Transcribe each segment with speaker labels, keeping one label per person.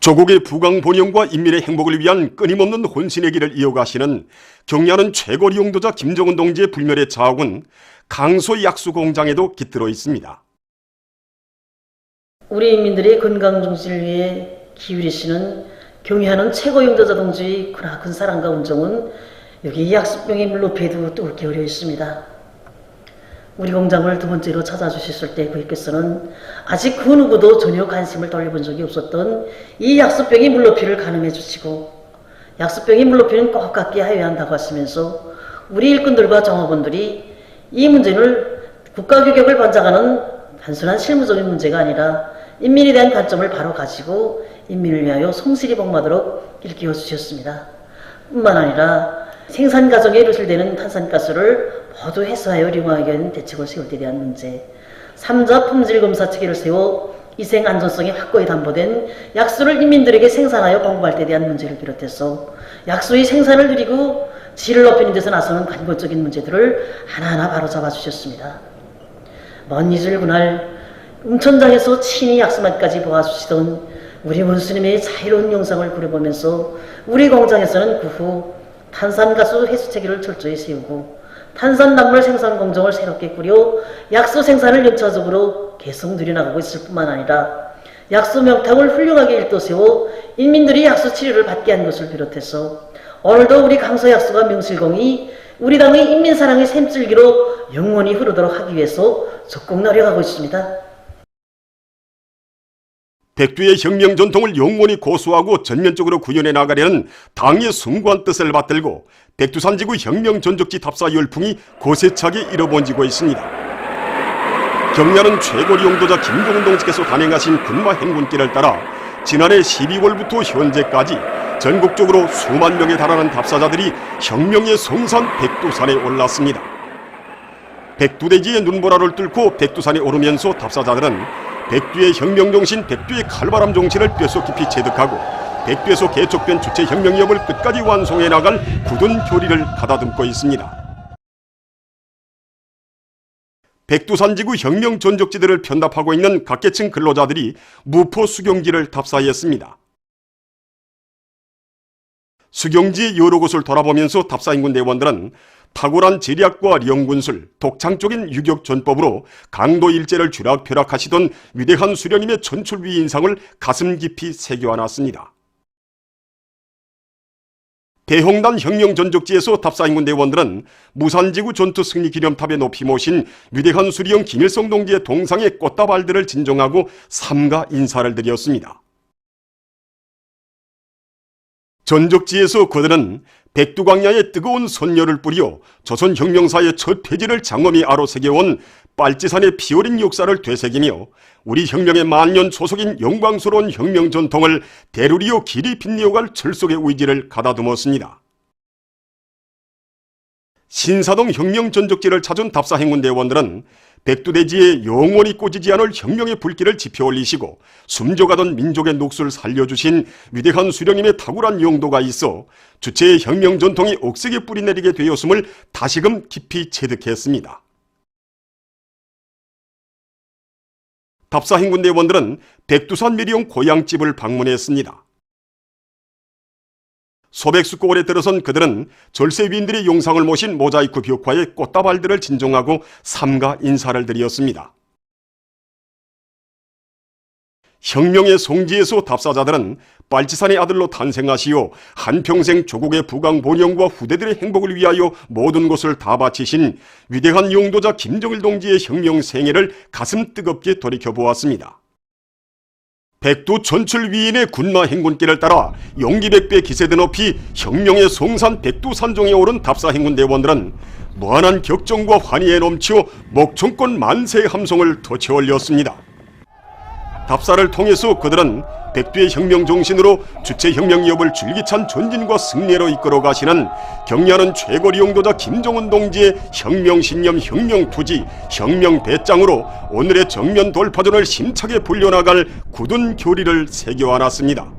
Speaker 1: 조국의 부강 번영과 인민의 행복을 위한 끊임없는 혼신의 길을 이어가시는 경야는 최고 용도자 김정은 동지의 불멸의 자학은 강서 약수공장에도 깃들어 있습니다.
Speaker 2: 우리 인민들의 건강 중심을 위해 기울이시는 경야는 최고 용도자 동지의 크나큰 사랑과 온정은 여기 약수병의 물높이에도 뚫기 어려 있습니다. 우리 공장을 두 번째로 찾아주셨을 때 그께서는 아직 그 누구도 전혀 관심을 돌려본 적이 없었던 이 약수병의 물높이를 가늠해 주시고, 약수병의 물높이는 꼭 갖게 하여야 한다고 하시면서 우리 일꾼들과 정업원들이 이 문제를 국가규격을 번장하는 단순한 실무적인 문제가 아니라 인민에 대한 관점을 바로 가지고 인민을 위하여 성실히 복마도록 일깨워 주셨습니다. 뿐만 아니라 생산 과정에 노출되는 탄산가스를 모두 해소하여 이용하게 하는 대책을 세울 때 대한 문제, 3자 품질 검사 체계를 세워 위생 안전성이 확고히 담보된 약수를 인민들에게 생산하여 공급할 때 대한 문제를 비롯해서 약수의 생산을 늘리고 질을 높이는 데서 나서는 근본적인 문제들을 하나하나 바로잡아 주셨습니다. 먼 이슬 그날 음천장에서 친히 약수만까지 보아주시던 우리 원수님의 자유로운 영상을 그려보면서 우리 공장에서는 그 후 탄산가스 해수체계를 철저히 세우고 탄산난물 생산 공정을 새롭게 꾸려 약수 생산을 연차적으로 계속 늘려나가고 있을 뿐만 아니라 약수 명탕을 훌륭하게 일도 세워 인민들이 약수 치료를 받게 한 것을 비롯해서 오늘도 우리 강서 약수가 명실공히 우리 당의 인민사랑의 샘줄기로 영원히 흐르도록 하기 위해서 적극 노력하고 있습니다.
Speaker 1: 백두의 혁명 전통을 영원히 고수하고 전면적으로 구현해 나가려는 당의 숭고한 뜻을 받들고 백두산지구 혁명 전적지 답사 열풍이 고세차게 일어번지고 있습니다. 경야는 최고 용도자 김정은 동지께서 단행하신 군마 행군길을 따라 지난해 12월부터 현재까지 전국적으로 수만 명에 달하는 답사자들이 혁명의 성산 백두산에 올랐습니다. 백두대지의 눈보라를 뚫고 백두산에 오르면서 답사자들은 백두의 혁명정신, 백두의 칼바람 정신을 뼛속 깊이 체득하고 백두에서 개척된 주체혁명협을 끝까지 완성해 나갈 굳은 교리를 가다듬고 있습니다. 백두산지구 혁명 전적지들을 편답하고 있는 각계층 근로자들이 무포 수경지를 답사했습니다. 수경지의 여러 곳을 돌아보면서 답사인군 대원들은 탁월한 지략과 연군술, 독창적인 유격전법으로 강도 일제를 쥐락펴락하시던 위대한 수령님의 전출위 인상을 가슴 깊이 새겨안았습니다. 대홍단 혁명 전적지에서 답사인군 대원들은 무산지구 전투 승리 기념탑에 높이 모신 위대한 수령 김일성 동지의 동상에 꽃다발들을 진정하고 삼가 인사를 드렸습니다. 전적지에서 그들은 백두광야에 뜨거운 선열을 뿌려 조선혁명사의 첫 페이지를 장엄히 아로새겨온 빨치산의 피어린 역사를 되새기며 우리 혁명의 만년 초속인 영광스러운 혁명 전통을 대루리어 길이 빛내어갈 철석의 의지를 가다듬었습니다. 신사동 혁명 전적지를 찾은 답사행군 대원들은 백두대지에 영원히 꺼지지 않을 혁명의 불길을 지펴 올리시고 숨져가던 민족의 녹수를 살려주신 위대한 수령님의 탁월한 용도가 있어 주체의 혁명 전통이 억세게 뿌리내리게 되었음을 다시금 깊이 체득했습니다. 답사행군 대원들은 백두산 미리온 고향집을 방문했습니다. 소백수골에 들어선 그들은 절세위인들의 용상을 모신 모자이크 벽화에 꽃다발들을 진정하고 삼가 인사를 드렸습니다. 혁명의 성지에서 답사자들은 빨치산의 아들로 탄생하시어 한평생 조국의 부강 번영과 후대들의 행복을 위하여 모든 것을 다 바치신 위대한 용도자 김정일 동지의 혁명 생애를 가슴 뜨겁게 돌이켜보았습니다. 백두 전출 위인의 군마 행군길을 따라 용기백배 기세대 높이 혁명의 성산 백두산정에 오른 답사 행군 대원들은 무한한 격정과 환희에 넘치어 목청권 만세의 함성을 돋쳐 올렸습니다. 답사를 통해서 그들은 백두의 혁명 정신으로 주체혁명기업을 줄기찬 전진과 승리로 이끌어 가시는 경야는 최고리 용도자 김정은 동지의 혁명신념, 혁명투지, 혁명배짱으로 오늘의 정면 돌파전을 힘차게 불려나갈 굳은 교리를 새겨안았습니다.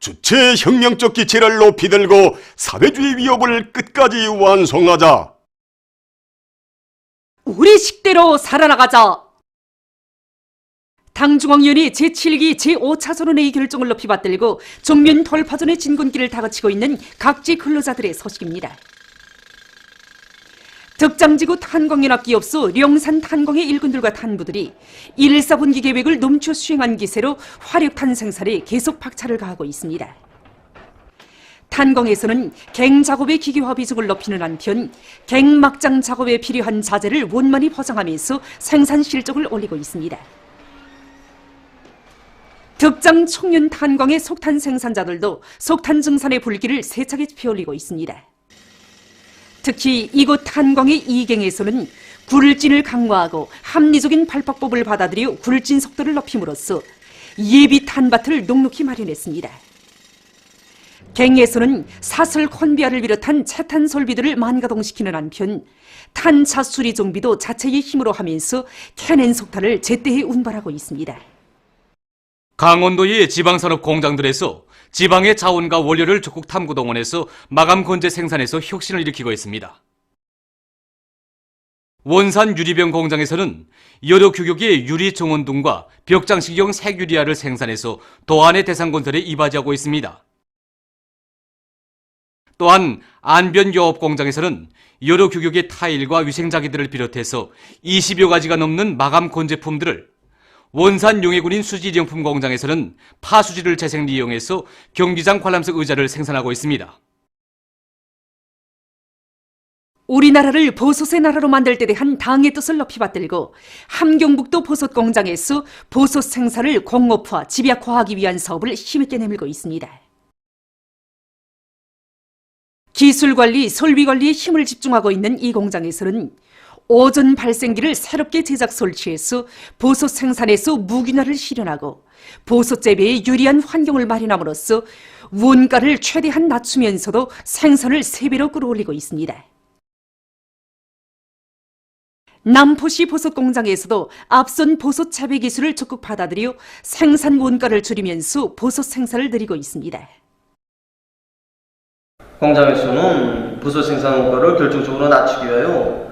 Speaker 1: 주체의 혁명적 기체를 높이 들고 사회주의 위협을 끝까지 완성하자.
Speaker 3: 우리 식대로 살아나가자. 당중앙위원회 제7기 제5차선언의 결정을 높이 받들고 전면 돌파전의 진군길을 다그치고 있는 각지 근로자들의 소식입니다. 덕장지구 탄광연합기업소 령산 탄광의 일꾼들과 탄부들이 1.4분기 계획을 넘쳐 수행한 기세로 화력탄 생산에 계속 박차를 가하고 있습니다. 탄광에서는 갱 작업의 기계화 비중을 높이는 한편 갱 막장 작업에 필요한 자재를 원만히 포장하면서 생산 실적을 올리고 있습니다. 덕장 청년 탄광의 석탄 생산자들도 석탄 증산의 불길을 세차게 피울리고 있습니다. 특히 이곳 탄광의 이갱에서는 굴진을 강화하고 합리적인 발파법을 받아들여 굴진 속도를 높임으로써 예비 탄밭을 넉넉히 마련했습니다. 갱에서는 사설 컨비아를 비롯한 채탄 설비들을 만가동시키는 한편 탄차 수리 정비도 자체의 힘으로 하면서 캐낸 석탄을 제때에 운반하고 있습니다.
Speaker 4: 강원도의 지방산업 공장들에서 지방의 자원과 원료를 적극 탐구동원해서 마감 건재 생산에서 혁신을 일으키고 있습니다. 원산 유리병 공장에서는 여러 규격의 유리 정원등과 벽장식용 색유리화를 생산해서 도안의 대상 건설에 이바지하고 있습니다. 또한 안변여업 공장에서는 여러 규격의 타일과 위생자기들을 비롯해서 20여 가지가 넘는 마감 건재품들을, 원산 용해군인 수지정품 공장에서는 파수지를 재생리용해서 경기장 관람석 의자를 생산하고 있습니다.
Speaker 3: 우리나라를 버섯의 나라로 만들 때 대한 당의 뜻을 높이 받들고 함경북도 버섯 공장에서 버섯 생산을 공업화, 집약화하기 위한 사업을 힘있게 내밀고 있습니다. 기술관리, 설비관리에 힘을 집중하고 있는 이 공장에서는 오전 발생기를 새롭게 제작 설치해서 버섯 생산에서 무균화를 실현하고 버섯 재배에 유리한 환경을 마련함으로써 원가를 최대한 낮추면서도 생산을 3배로 끌어올리고 있습니다. 남포시 버섯 공장에서도 앞선 버섯 재배 기술을 적극 받아들여 생산 원가를 줄이면서 버섯 생산을 늘리고 있습니다.
Speaker 5: 공장에서는 버섯 생산 원가를 결정적으로 낮추기 위하여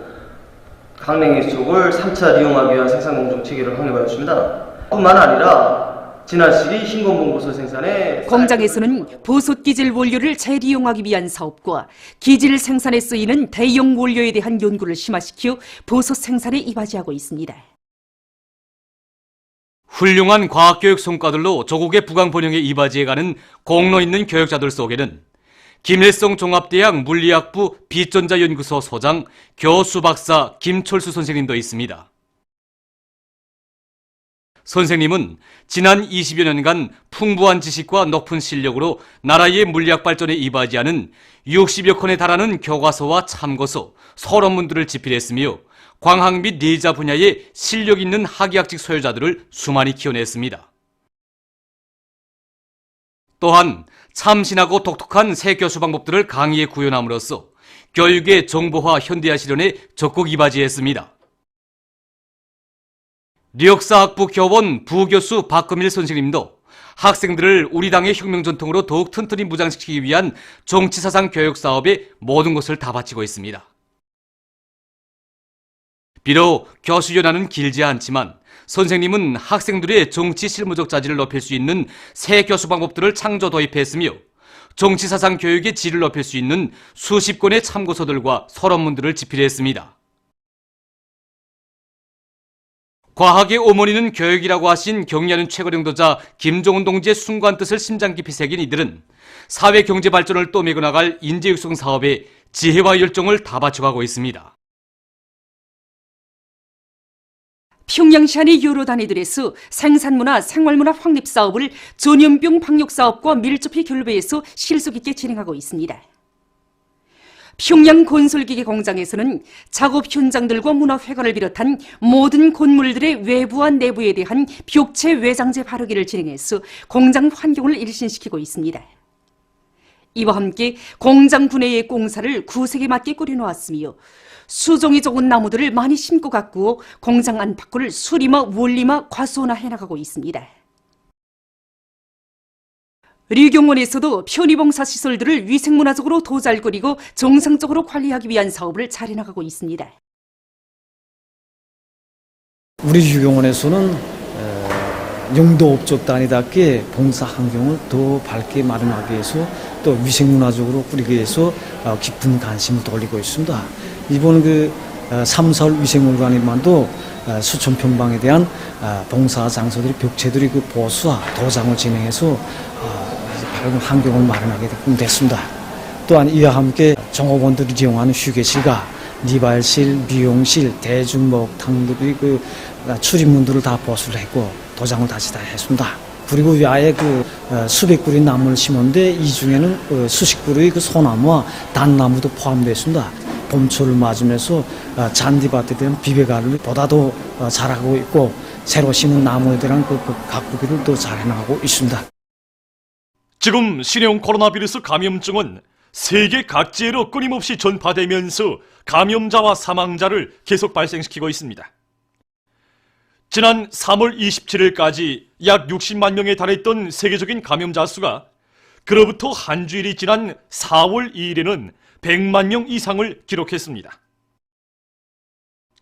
Speaker 5: 강냉이 속을 3차 이용하기 위한 생산 공정 체계를 확립하였습니다. 뿐만 아니라 지난 시기 흰건봉 버섯 생산에
Speaker 3: 공장에서는 버섯 기질 원료를 재리용하기 위한 사업과 기질 생산에 쓰이는 대용 원료에 대한 연구를 심화시켜 버섯 생산에 이바지하고 있습니다.
Speaker 4: 훌륭한 과학교육 성과들로 조국의 부강 번영에 이바지해가는 공로 있는 교육자들 속에는 김일성 종합대학 물리학부 빛전자연구소 소장 교수 박사 김철수 선생님도 있습니다. 선생님은 지난 20여 년간 풍부한 지식과 높은 실력으로 나라의 물리학 발전에 이바지하는 60여 건에 달하는 교과서와 참고서, 서론문들을 집필했으며 광학 및 내자 분야에 실력 있는 학예학직 소유자들을 수많이 키워냈습니다. 또한 참신하고 독특한 새 교수 방법들을 강의에 구현함으로써 교육의 정보화, 현대화 실현에 적극 이바지했습니다. 력사학부 교원 부교수 박금일 선생님도 학생들을 우리 당의 혁명 전통으로 더욱 튼튼히 무장시키기 위한 정치사상 교육 사업에 모든 것을 다 바치고 있습니다. 비록 교수 연하는 길지 않지만 선생님은 학생들의 정치 실무적 자질을 높일 수 있는 새 교수 방법들을 창조 도입했으며 정치사상 교육의 질을 높일 수 있는 수십 권의 참고서들과 서론문들을 집필했습니다. 과학의 어머니는 교육이라고 하신 경리하는 최고령도자 김정은 동지의 숭고한 뜻을 심장 깊이 새긴 이들은 사회 경제 발전을 떠매고 나갈 인재 육성 사업에 지혜와 열정을 다 바쳐가고 있습니다.
Speaker 3: 평양시 안의 여러 단위들에서 생산문화, 생활문화 확립 사업을 전염병 방역 사업과 밀접히 결부해서 실속 있게 진행하고 있습니다. 평양 건설기계 공장에서는 작업 현장들과 문화회관을 비롯한 모든 건물들의 외부와 내부에 대한 벽체 외장재 바르기를 진행해서 공장 환경을 일신시키고 있습니다. 이와 함께 공장 분해의 공사를 구색에 맞게 꾸려놓았으며 수종이 적은 나무들을 많이 심고 가꾸어 공장 안팎을 수리마, 원리마, 과수원화 해나가고 있습니다. 류경원에서도 편의봉사 시설들을 위생문화적으로 더 잘 꾸리고 정상적으로 관리하기 위한 사업을 잘 해나가고 있습니다.
Speaker 6: 우리 류경원에서는 영도업종단위답게 봉사 환경을 더 밝게 마련하기 위해서 또 위생문화적으로 꾸리기 위해서 깊은 관심을 돌리고 있습니다. 이번 3, 4월 위생물관에만도 수천 평방에 대한 봉사 장소들이 벽체들이 보수와 도장을 진행해서 밝은 환경을 마련하게 됐습니다. 또한 이와 함께 종업원들이 이용하는 휴게실과 니발실, 미용실, 대중목탕 등의 출입문들을 다 보수를 했고 도장을 다시 다 했습니다. 그리고 아예 수백 그루의 나무를 심었는데 이 중에는 수십 그루의 소나무와 단나무도 포함되어 있습니다. 봄철을 맞으면서 잔디밭에 대한 비백알이 보다도 자라고 있고 새로 심은 나무에 대한 가꾸기를 또 잘 해나가고 있습니다.
Speaker 7: 지금 신형 코로나 바이러스 감염증은 세계 각지로 끊임없이 전파되면서 감염자와 사망자를 계속 발생시키고 있습니다. 지난 3월 27일까지 약 60만 명에 달했던 세계적인 감염자 수가 그로부터 한 주일이 지난 4월 2일에는 100만 명 이상을 기록했습니다.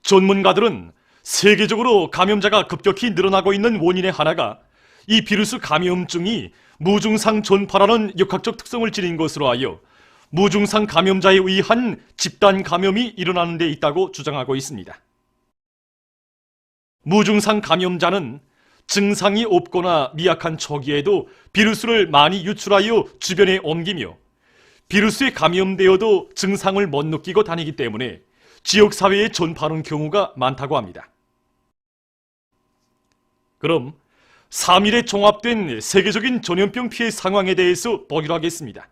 Speaker 7: 전문가들은 세계적으로 감염자가 급격히 늘어나고 있는 원인의 하나가 이 비루스 감염증이 무증상 전파라는 역학적 특성을 지닌 것으로 하여 무증상 감염자에 의한 집단 감염이 일어나는 데 있다고 주장하고 있습니다. 무증상 감염자는 증상이 없거나 미약한 초기에도 비루스를 많이 유출하여 주변에 옮기며 비루스에 감염되어도 증상을 못 느끼고 다니기 때문에 지역사회에 전파하는 경우가 많다고 합니다. 그럼 3일에 종합된 세계적인 전염병 피해 상황에 대해서 보기로 하겠습니다.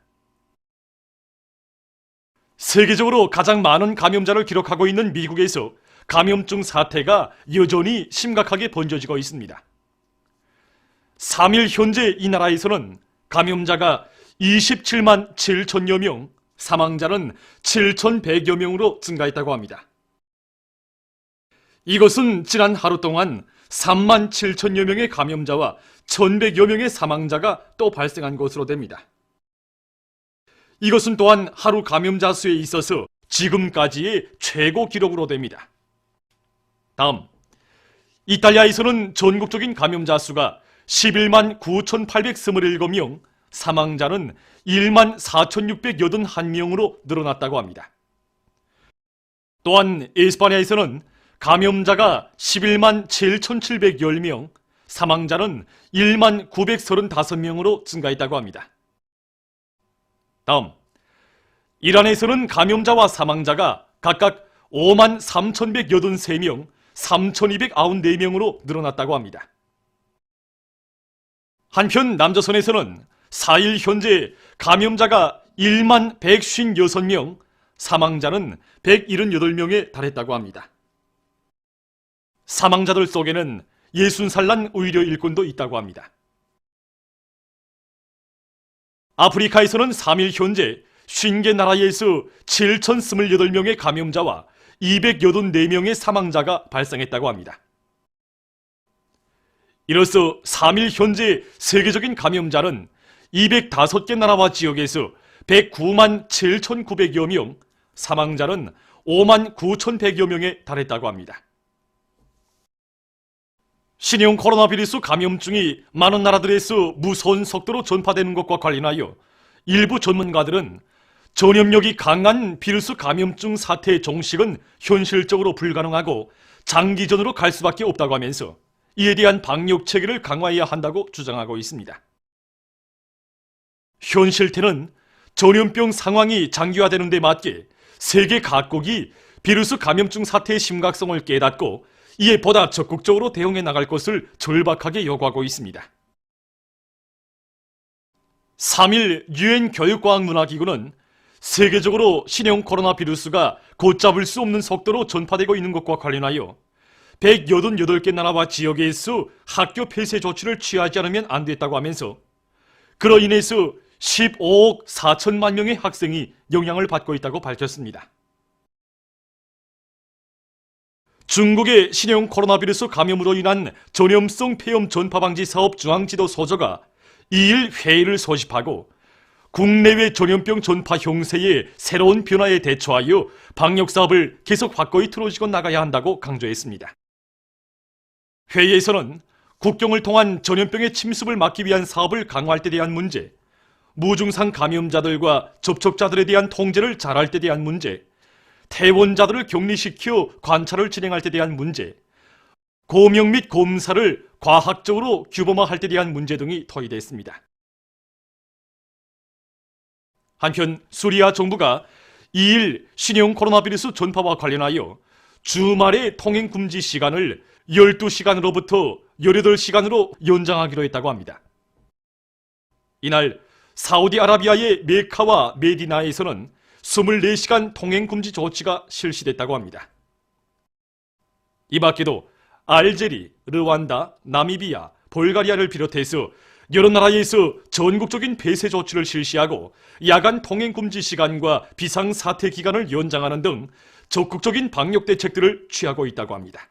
Speaker 7: 세계적으로 가장 많은 감염자를 기록하고 있는 미국에서 감염증 사태가 여전히 심각하게 번져지고 있습니다. 3일 현재 이 나라에서는 감염자가 27만 7천여 명, 사망자는 7,100여 명으로 증가했다고 합니다. 이것은 지난 하루 동안 3만 7천여 명의 감염자와 1,100여 명의 사망자가 또 발생한 것으로 됩니다. 이것은 또한 하루 감염자 수에 있어서 지금까지의 최고 기록으로 됩니다. 다음, 이탈리아에서는 전국적인 감염자 수가 11만 9,827명, 사망자는 1만 4,681명으로 늘어났다고 합니다. 또한 에스파냐에서는 감염자가 11만 7,710명, 사망자는 1만 935명으로 증가했다고 합니다. 다음, 이란에서는 감염자와 사망자가 각각 5만 3,183명, 3,294명으로 늘어났다고 합니다. 한편 남조선에서는 4일 현재 감염자가 1만 156명, 사망자는 178명에 달했다고 합니다. 사망자들 속에는 60살 난 의료 일꾼도 있다고 합니다. 아프리카에서는 3일 현재 50개 나라에서 7,028명의 감염자와 284명의 사망자가 발생했다고 합니다. 이로써 3일 현재 세계적인 감염자는 205개 나라와 지역에서 109만 7,900여 명, 사망자는 5만 9,100여 명에 달했다고 합니다. 신형 코로나 바이러스 감염증이 많은 나라들에서 무서운 속도로 전파되는 것과 관련하여 일부 전문가들은 전염력이 강한 비루스 감염증 사태의 종식은 현실적으로 불가능하고 장기전으로 갈 수밖에 없다고 하면서 이에 대한 방역 체계를 강화해야 한다고 주장하고 있습니다. 현 실태는 전염병 상황이 장기화되는 데 맞게 세계 각국이 비루스 감염증 사태의 심각성을 깨닫고 이에 보다 적극적으로 대응해 나갈 것을 절박하게 요구하고 있습니다. 3일 유엔 교육과학문화기구는 세계적으로 신형 코로나 바이러스가 걷잡을 수 없는 속도로 전파되고 있는 것과 관련하여 188개 나라와 지역에서 학교 폐쇄 조치를 취하지 않으면 안 됐다고 하면서 그로 인해서 15억 4천만 명의 학생이 영향을 받고 있다고 밝혔습니다. 중국의 신형 코로나 바이러스 감염으로 인한 전염성 폐렴 전파 방지 사업 중앙지도소조가 2일 회의를 소집하고 국내외 전염병 전파 형세의 새로운 변화에 대처하여 방역 사업을 계속 확고히 틀어지고 나가야 한다고 강조했습니다. 회의에서는 국경을 통한 전염병의 침습을 막기 위한 사업을 강화할 때 대한 문제, 무증상 감염자들과 접촉자들에 대한 통제를 잘할 때 대한 문제, 퇴원자들을 격리시켜 관찰을 진행할 때 대한 문제, 고명 및 검사를 과학적으로 규범화할 때 대한 문제 등이 토의됐습니다. 한편 수리아 정부가 2일 신형 코로나 바이러스 전파와 관련하여 주말의 통행 금지 시간을 12시간으로부터 18시간으로 연장하기로 했다고 합니다. 이날 사우디아라비아의 메카와 메디나에서는 24시간 통행 금지 조치가 실시됐다고 합니다. 이 밖에도 알제리, 르완다, 나미비아, 볼가리아를 비롯해서 여러 나라에서 전국적인 폐쇄 조치를 실시하고 야간 통행 금지 시간과 비상사태 기간을 연장하는 등 적극적인 방역 대책들을 취하고 있다고 합니다.